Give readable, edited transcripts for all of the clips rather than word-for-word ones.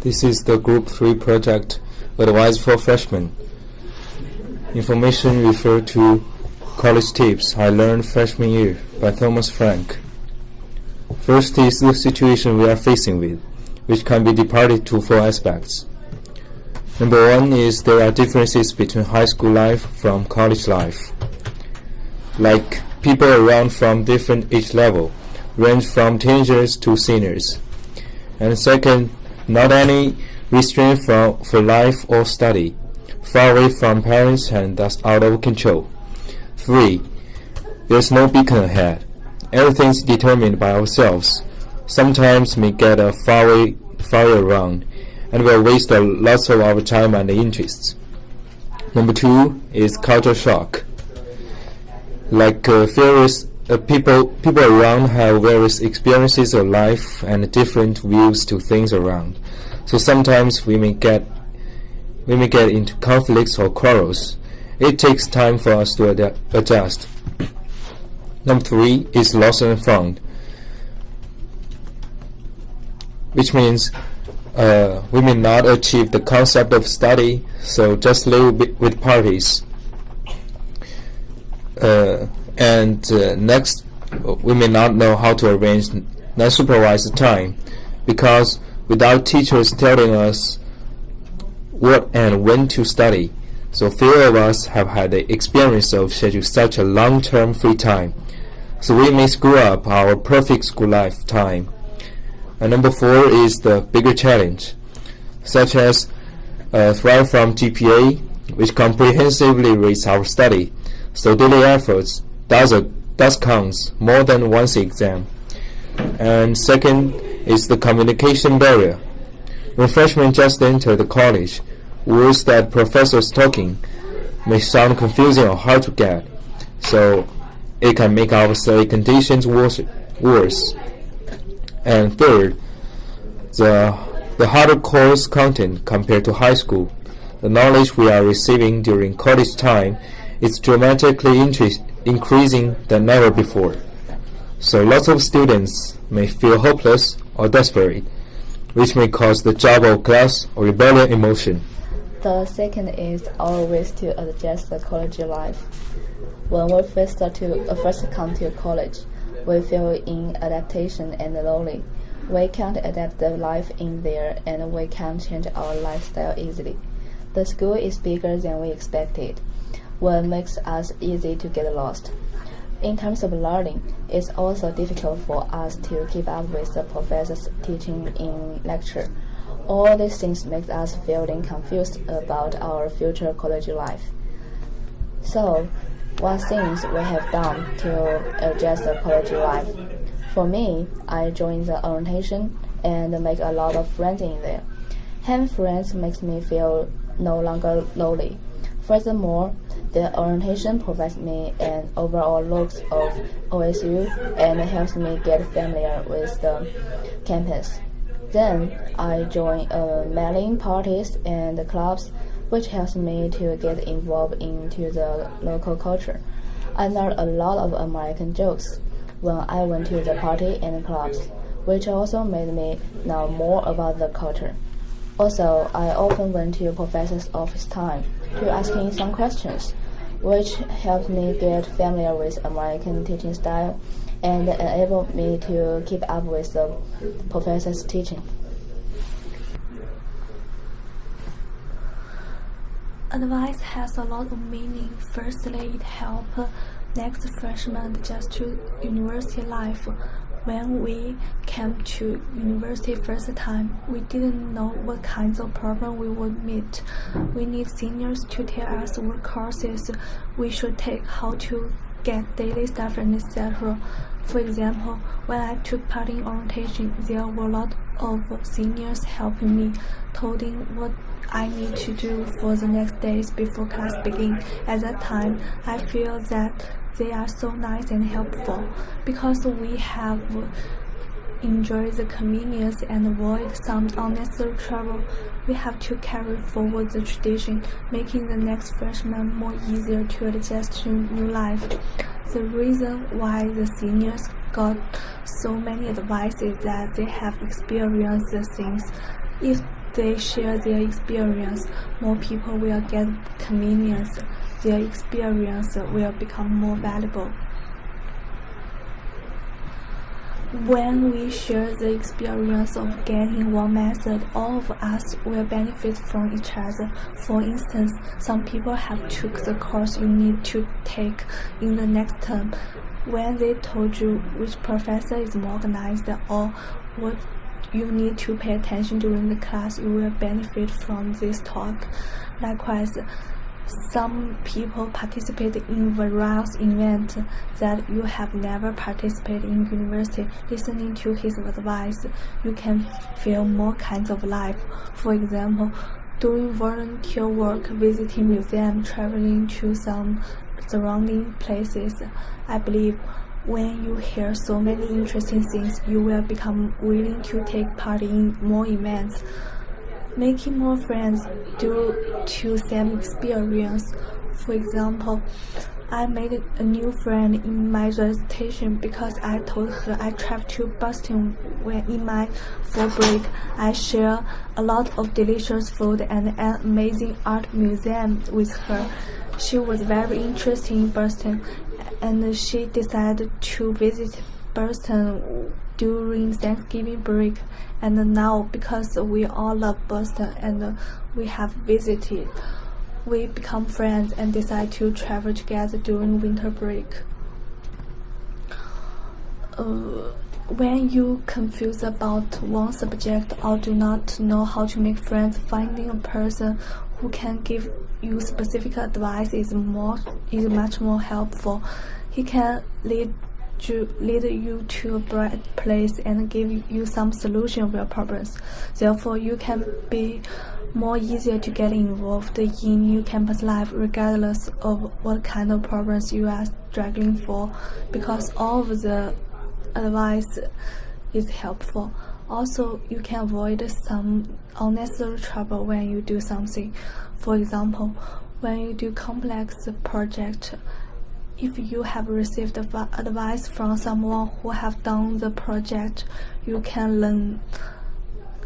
This is the Group 3 project, Advice for Freshmen. Information referred to College Tips I Learned Freshman Year by Thomas Frank. First is the situation we are facing with, which can be divided to 4 aspects. Number 1 is there are differences between high school life from college life. Like people around from different age level, range from teenagers to seniors. And second, not any restraint for life or study, far away from parents and thus out of control. 3. There's no beacon ahead. Everything is determined by ourselves. Sometimes we get a far way around, and we'll waste lots of our time and interests. Number 2 is culture shock. Like various people around have various experiences of life and different views to things around. So sometimes we may get into conflicts or quarrels. It takes time for us to adjust. Number 3 is lost and found, which means we may not achieve the concept of study, so just live with parties. Next, we may not know how to arrange non-supervised time, because without teachers telling us what and when to study, so few of us have had the experience of scheduling such a long-term free time. So we may screw up our perfect school life time. And number 4 is the bigger challenge, such as thrive from GPA, which comprehensively rates our study. So daily efforts does counts more than once exam. And second is the communication barrier. When freshmen just enter the college, words that professors talking may sound confusing or hard to get, so it can make our study conditions worse. And third, the harder course content compared to high school. The knowledge we are receiving during college time is dramatically increasing than ever before. So lots of students may feel hopeless or desperate, which may cause the job of class or rebellion emotion. The second is our ways to adjust the college life. When we first come to college, we feel in adaptation and lonely. We can't adapt the life in there, and we can't change our lifestyle easily. The school is bigger than we expected, what makes us easy to get lost. In terms of learning, it's also difficult for us to keep up with the professor's teaching in lecture. All these things make us feeling confused about our future college life. So, what things we have done to adjust the college life? For me, I joined the orientation and make a lot of friends in there. Having friends makes me feel no longer lonely. Furthermore, the orientation provides me an overall look of OSU and helps me get familiar with the campus. Then I join mailing parties and clubs, which helps me to get involved into the local culture. I learned a lot of American jokes when I went to the party and clubs, which also made me know more about the culture. Also, I often went to professor's office time to ask him some questions, which helped me get familiar with American teaching style and enabled me to keep up with the professor's teaching. Advice has a lot of meaning. Firstly, it helps next freshmen adjust to university life. When we came to university first time, we didn't know what kinds of problems we would meet. We need seniors to tell us what courses we should take, how to get daily stuff, and etc. For example, when I took part in orientation, there were a lot of seniors helping me, telling what I need to do for the next days before class begins. At that time, I feel that they are so nice and helpful because we have enjoyed the convenience and avoid some unnecessary trouble. We have to carry forward the tradition, making the next freshman more easier to adjust to new life. The reason why the seniors got so many advice is that they have experienced the things. If they share their experience, more people will get convenience. Their experience will become more valuable. When we share the experience of getting one method, all of us will benefit from each other. For instance, some people have took the course you need to take in the next term. When they told you which professor is more organized or what you need to pay attention during the class, you will benefit from this talk. Likewise, some people participate in various events that you have never participated in university. Listening to his advice, you can feel more kinds of life. For example, doing volunteer work, visiting museums, traveling to some surrounding places. I believe when you hear so many interesting things, you will become willing to take part in more events. Making more friends due to same experience. For example, I made a new friend in my dissertation because I told her I traveled to Boston when in my fall break. I share a lot of delicious food and an amazing art museum with her. She was very interested in Boston, and she decided to visit Boston during Thanksgiving break. And now, because we all love Boston and we have visited, we become friends and decide to travel together during winter break. When you confused about one subject or do not know how to make friends, finding a person who can give you specific advice is much more helpful. He can lead you to a bright place and give you some solution of your problems. Therefore, you can be more easier to get involved in new campus life regardless of what kind of problems you are struggling for, because all of the advice is helpful. Also, you can avoid some unnecessary trouble when you do something. For example, when you do complex project, if you have received advice from someone who have done the project, you can learn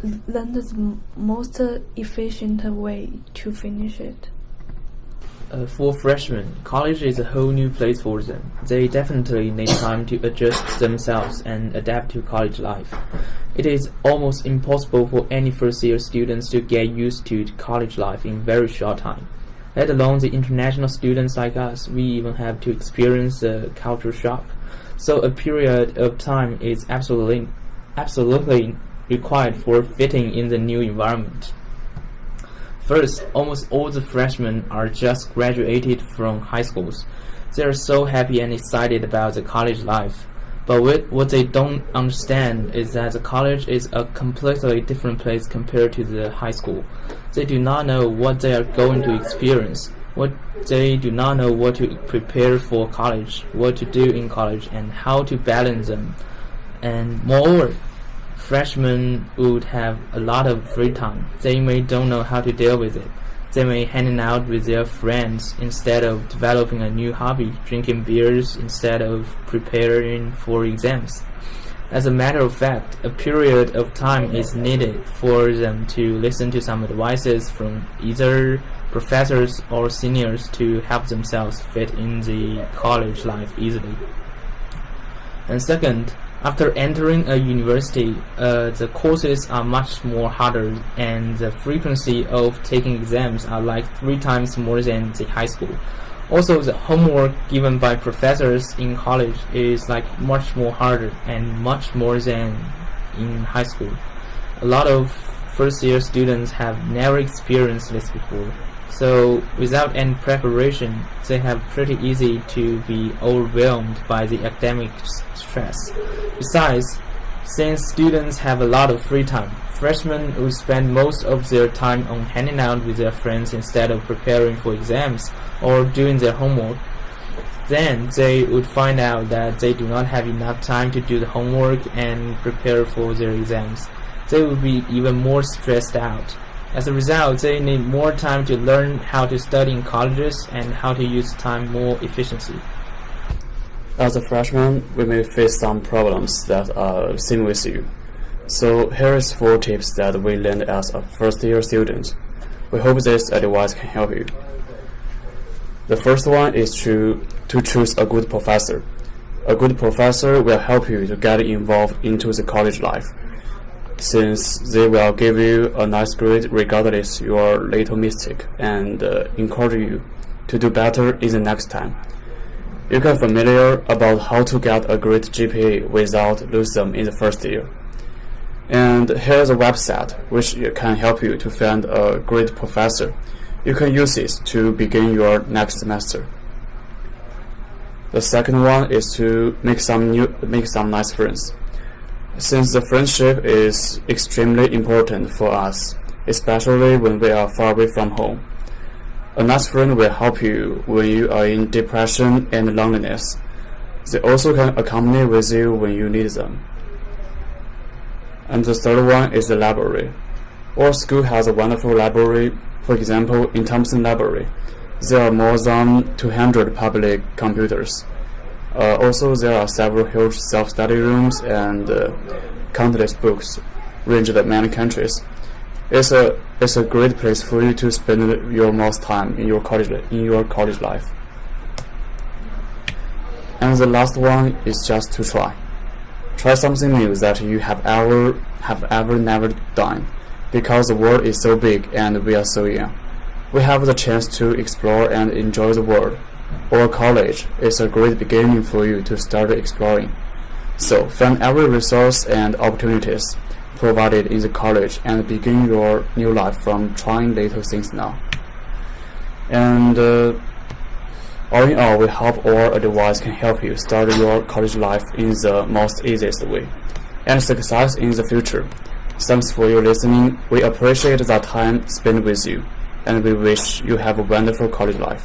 the most efficient way to finish it. For freshmen, college is a whole new place for them. They definitely need time to adjust themselves and adapt to college life. It is almost impossible for any first-year students to get used to college life in very short time. Let alone the international students like us, we even have to experience a culture shock. So a period of time is absolutely required for fitting in the new environment. First, almost all the freshmen are just graduated from high schools. They are so happy and excited about the college life. But what they don't understand is that the college is a completely different place compared to the high school. They do not know what they are going to experience. They do not know what to prepare for college, what to do in college, and how to balance them. And moreover, freshmen would have a lot of free time. They may don't know how to deal with it. They may hang out with their friends instead of developing a new hobby, drinking beers instead of preparing for exams. As a matter of fact, a period of time is needed for them to listen to some advices from either professors or seniors to help themselves fit in the college life easily. And second, after entering a university, the courses are much more harder and the frequency of taking exams are like 3 times more than the high school. Also, the homework given by professors in college is like much more harder and much more than in high school. A lot of first-year students have never experienced this before. So without any preparation, they have pretty easy to be overwhelmed by the academic stress. Besides, since students have a lot of free time, freshmen will spend most of their time on hanging out with their friends instead of preparing for exams or doing their homework. Then they would find out that they do not have enough time to do the homework and prepare for their exams. They will be even more stressed out. As a result, they need more time to learn how to study in colleges and how to use time more efficiently. As a freshman, we may face some problems that are same with you. So here is 4 tips that we learned as a first-year student. We hope this advice can help you. The first one is to choose a good professor. A good professor will help you to get involved into the college life, since they will give you a nice grade regardless your little mistake and encourage you to do better in the next time. You can familiar about how to get a great GPA without lose them in the first year. And here's a website which can help you to find a great professor. You can use this to begin your next semester. The second one is to make some nice friends. Since the friendship is extremely important for us, especially when we are far away from home. A nice friend will help you when you are in depression and loneliness. They also can accompany with you when you need them. And the third one is the library. Our school has a wonderful library. For example, in Thompson Library, there are more than 200 public computers. Also, there are several huge self-study rooms and countless books ranged in many countries. It's a great place for you to spend your most time in your college life. And the last one is just to try. Try something new that you have ever never done, because the world is so big and we are so young. We have the chance to explore and enjoy the world. Our college is a great beginning for you to start exploring. So find every resource and opportunities provided in the college and begin your new life from trying little things now. And all in all, we hope our advice can help you start your college life in the most easiest way and success in the future. Thanks for your listening. We appreciate the time spent with you, and we wish you have a wonderful college life.